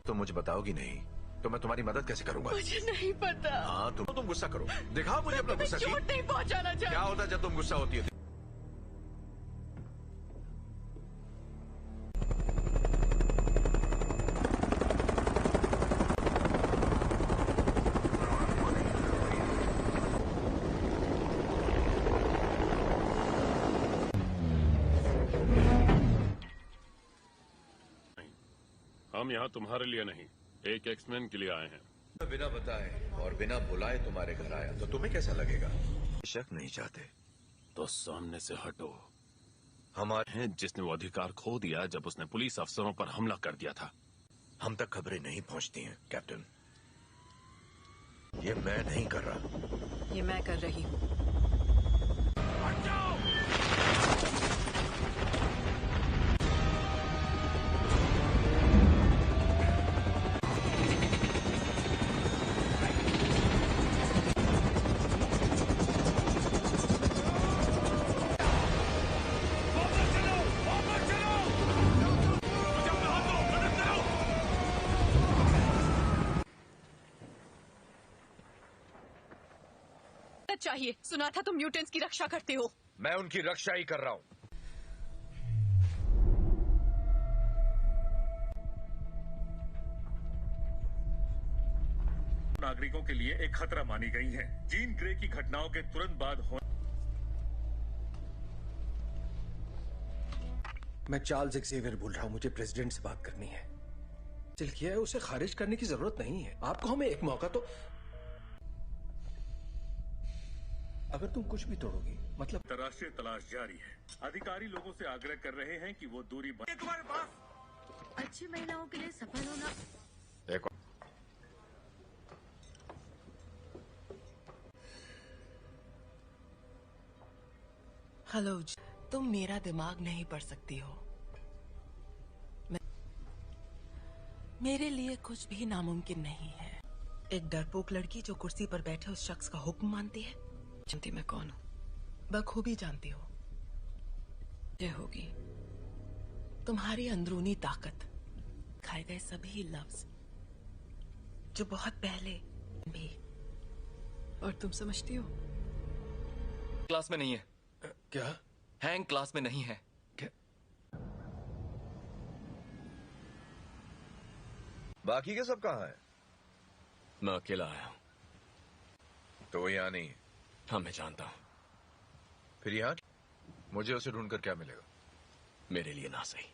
तुम मुझे बताओगी नहीं तो मैं तुम्हारी मदद कैसे करूंगा? मुझे नहीं पता। हाँ, तुम गुस्सा करो, दिखाओ मुझे अपना गुस्सा। चोट नहीं पहुंचाना चाहिए। क्या होता है जब तुम गुस्सा होती है? हम यहाँ तुम्हारे लिए नहीं, एक एक्समैन के लिए आए हैं। बिना बताए और बिना बुलाए तुम्हारे घर आया तो तुम्हें कैसा लगेगा? शक नहीं चाहते तो सामने से हटो। हमारे हैं जिसने वो अधिकार खो दिया जब उसने पुलिस अफसरों पर हमला कर दिया था। हम तक खबरें नहीं पहुंचती हैं कैप्टन। ये मैं नहीं कर रहा, ये मैं कर रही हूँ। चाहिए, सुना था तुम म्यूटेंट्स की रक्षा करते हो। मैं उनकी रक्षा ही कर रहा हूं। नागरिकों के लिए एक खतरा मानी गई हैं। जीन ग्रे की घटनाओं के तुरंत बाद मैं चार्ल्स एक्सेवियर बोल रहा हूं। मुझे प्रेसिडेंट से बात करनी है। दिल किया है, उसे खारिज करने की जरूरत नहीं है। आपको हमें एक मौका तो। अगर तुम कुछ भी तोड़ोगी मतलब। अंतर्राष्ट्रीय तलाश जारी है। अधिकारी लोगों से आग्रह कर रहे हैं कि वो दूरी तुम्हारे पास। अच्छी महिलाओं के लिए सफल होना। देखो, हेलो, तुम मेरा दिमाग नहीं पढ़ सकती हो। मेरे लिए कुछ भी नामुमकिन नहीं है। एक डरपोक लड़की जो कुर्सी पर बैठे उस शख्स का हुक्म मानती है। जानती मैं कौन हूँ? बखूबी जानती हो। ये होगी तुम्हारी अंदरूनी ताकत, खाए गए सभी लफ्ज जो बहुत पहले भी। और तुम समझती हो? क्लास में नहीं है। क्या? हैंग क्लास में नहीं है। क्या? बाकी के सब कहाँ हैं? मैं अकेला आया हूँ। तो वो यहाँ नहीं है? हाँ, मैं जानता हूँ। फिर यहाँ मुझे उसे ढूंढकर क्या मिलेगा? मेरे लिए ना सही।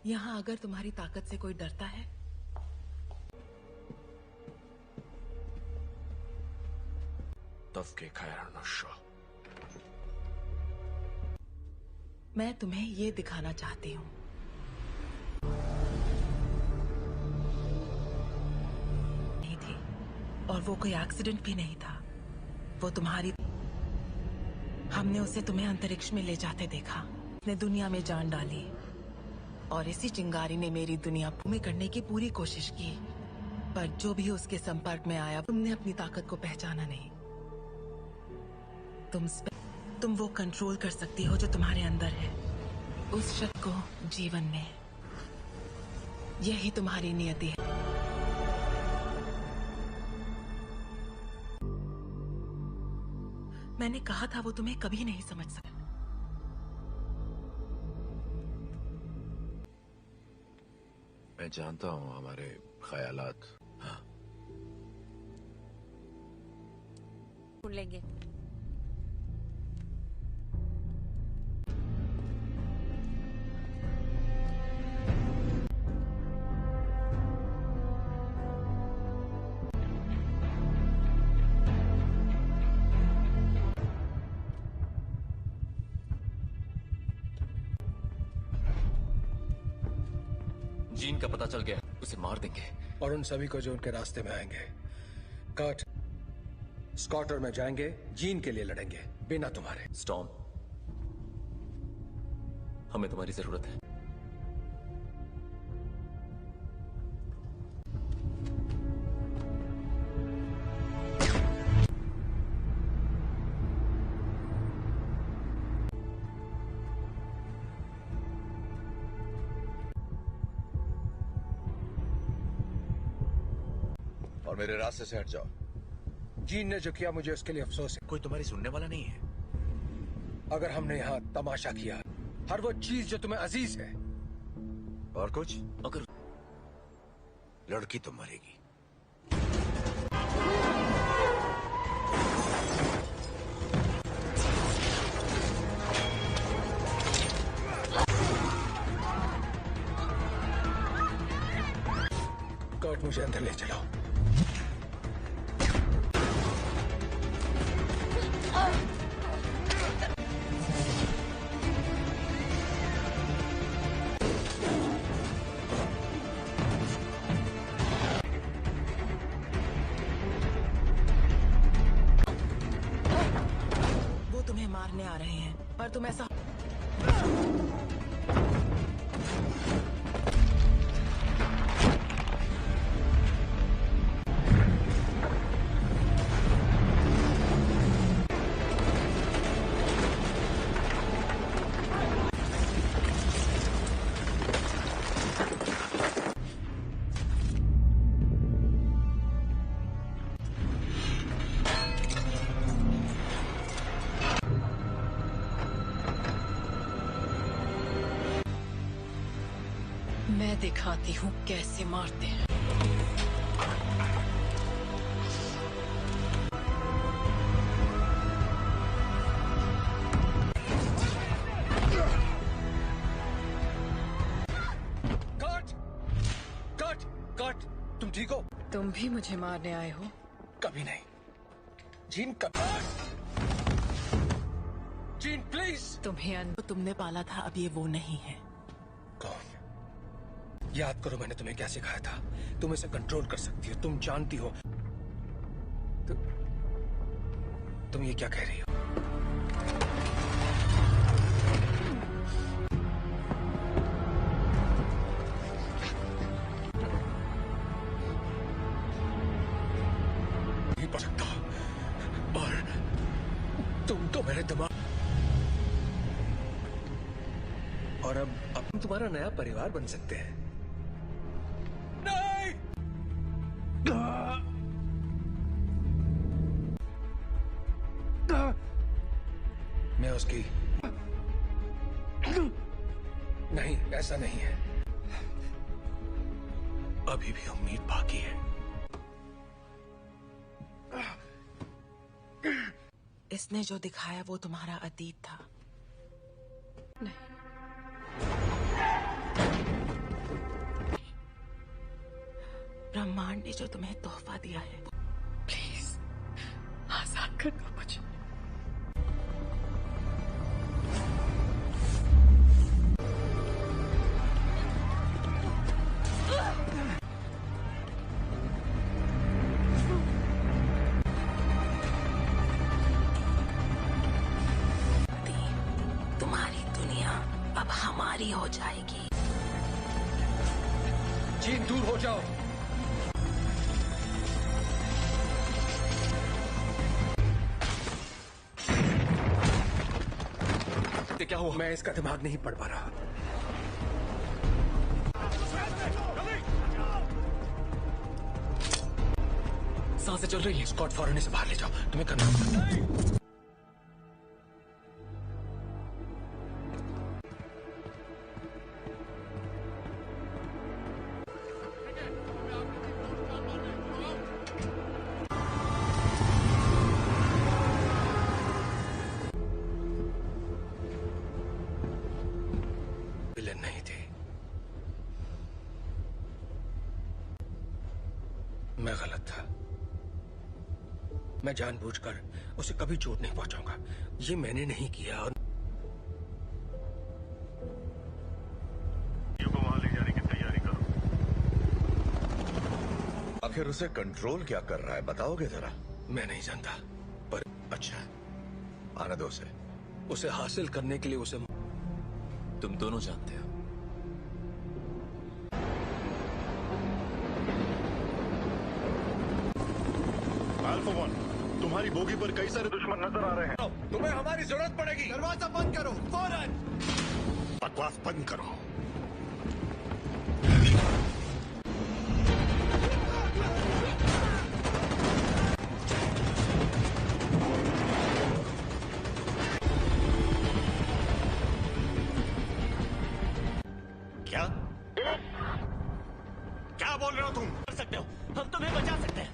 यहाँ अगर तुम्हारी ताकत से कोई डरता है तफके खैर नशा। मैं तुम्हें ये दिखाना चाहती हूँ। नहीं थी, और वो कोई एक्सीडेंट भी नहीं था। वो तुम्हारी, हमने उसे तुम्हें अंतरिक्ष में ले जाते देखा। उसने दुनिया में जान डाली, और इसी चिंगारी ने मेरी दुनिया में करने की पूरी कोशिश की। पर जो भी उसके संपर्क में आया, तुमने अपनी ताकत को पहचाना नहीं। तुम वो कंट्रोल कर सकती हो जो तुम्हारे अंदर है, उस शक्ति को जीवन में। यही तुम्हारी नियति है। मैंने कहा था वो तुम्हें कभी नहीं समझ सकता। मैं जानता हूं हमारे ख्यालात। हाँ, सुन लेंगे। जीन का पता चल गया, उसे मार देंगे। और उन सभी को जो उनके रास्ते में आएंगे। कर्ट, स्कॉट और मैं जाएंगे, जीन के लिए लड़ेंगे, बिना तुम्हारे। स्टॉर्म, हमें तुम्हारी जरूरत है। और मेरे रास्ते से हट जाओ। जीन ने जो किया मुझे उसके लिए अफसोस है। कोई तुम्हारी सुनने वाला नहीं है। अगर हमने यहाँ तमाशा किया, हर वो चीज जो तुम्हें अजीज है। और कुछ? अगर लड़की तो मरेगी। कर्ट, मुझे अंदर ले चलो। वो तुम्हें मारने आ रहे हैं, पर तुम ऐसा मैं दिखाती हूँ कैसे मारते हैं। कट! कट! कट! तुम ठीक हो? तुम भी मुझे मारने आए हो? कभी नहीं। Gene, gene please. तुम्हें तुमने पाला था, अब ये वो नहीं है। कौन? याद करो मैंने तुम्हें क्या सिखाया था। तुम इसे कंट्रोल कर सकती हो, तुम जानती हो। तुम ये क्या कह रही हो? नहीं पढ़ सकता। और तुम तो मेरे दिमाग, और अब हम तुम्हारा नया परिवार बन सकते हैं। नहीं! मैं उसकी, नहीं, ऐसा नहीं है। अभी भी उम्मीद बाकी है। इसने जो दिखाया वो तुम्हारा अतीत था। नहीं, ब्रह्मांड ने जो तुम्हें तोहफा दिया है। प्लीज आजाद करना मुझे। तुम्हारी दुनिया अब हमारी हो जाएगी। जीन, दूर हो जाओ। क्या हुआ? मैं इसका दिमाग नहीं पढ़ पा रहा। सांसें चल रही है। स्कॉट, फौरन इसे बाहर ले जाओ। तुम्हें करना होगा। विलन नहीं थे। मैं गलत था। मैं जानबूझकर उसे कभी चोट नहीं पहुंचाऊंगा। ये मैंने नहीं किया। और को वहां ले जाने की तैयारी करो। आखिर उसे कंट्रोल क्या कर रहा है, बताओगे जरा? मैं नहीं जानता, पर अच्छा, आने दो उसे। उसे हासिल करने के लिए उसे तुम दोनों जानते हो। अल्फा 1, तुम्हारी बोगी पर कई सारे दुश्मन नजर आ रहे हैं। तुम्हें हमारी जरूरत पड़ेगी। दरवाजा बंद करो फौरन। बकवास बंद करो। क्या क्या बोल रहे हो तुम? कर सकते हो, हम तुम्हें बचा सकते हैं।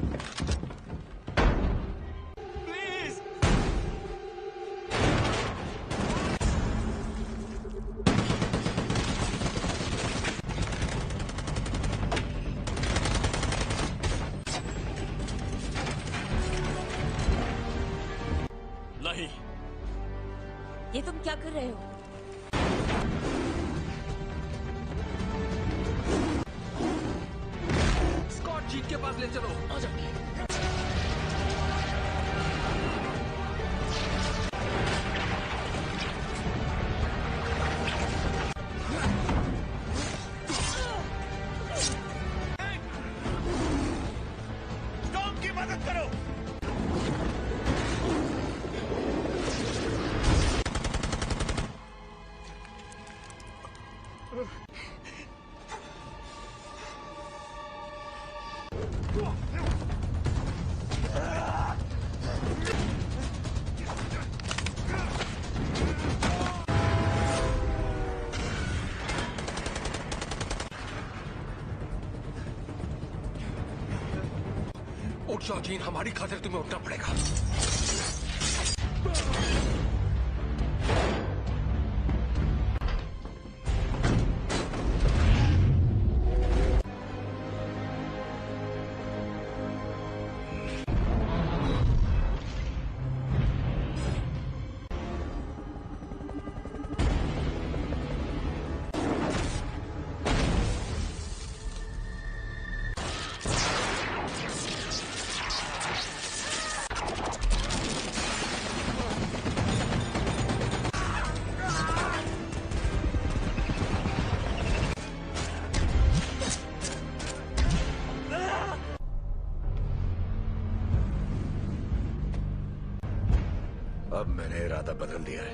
प्लीज। नहीं, ये तुम क्या कर रहे हो? स्कॉट, जीन के पास ले चलो। आ जाओ। टॉम की मदद करो। उठ जाओ जीन, हमारी खातिर तुम्हें उठना पड़ेगा। अब मैंने इरादा बदल दिया है।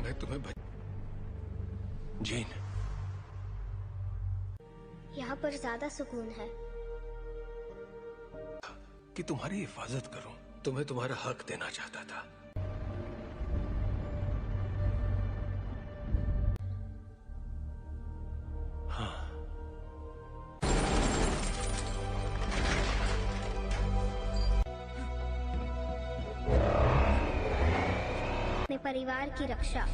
मैं तुम्हें जीन, यहाँ पर ज्यादा सुकून है। कि तुम्हारी हिफाजत करूं। तुम्हें तुम्हारा हक देना चाहता था। हाँ, अपने परिवार की रक्षा।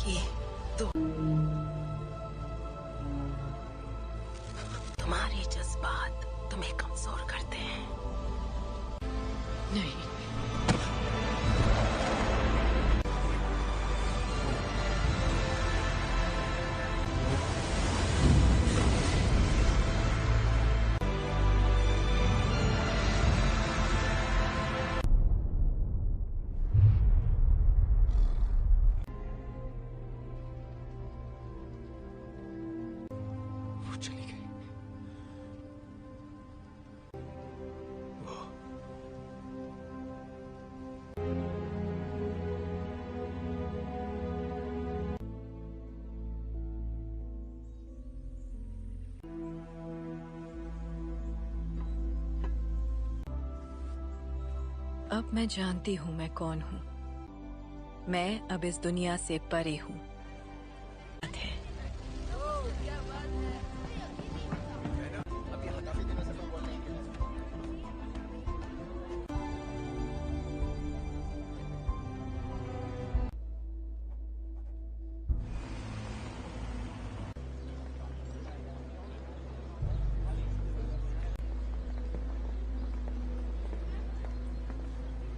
कि तुम्हारे जज्बात तुम्हें कमजोर करते हैं। नहीं, अब मैं जानती हूँ मैं कौन हूँ। मैं अब इस दुनिया से परे हूँ।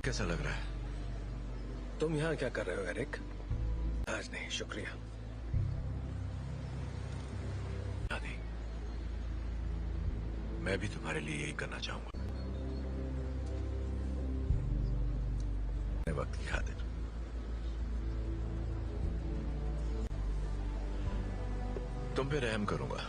कैसा लग रहा है? तुम यहाँ क्या कर रहे हो एरिक? आज नहीं, शुक्रिया। नहीं, मैं भी तुम्हारे लिए यही करना चाहूंगा। वक्त की खातिर तुम पे रहम करूंगा।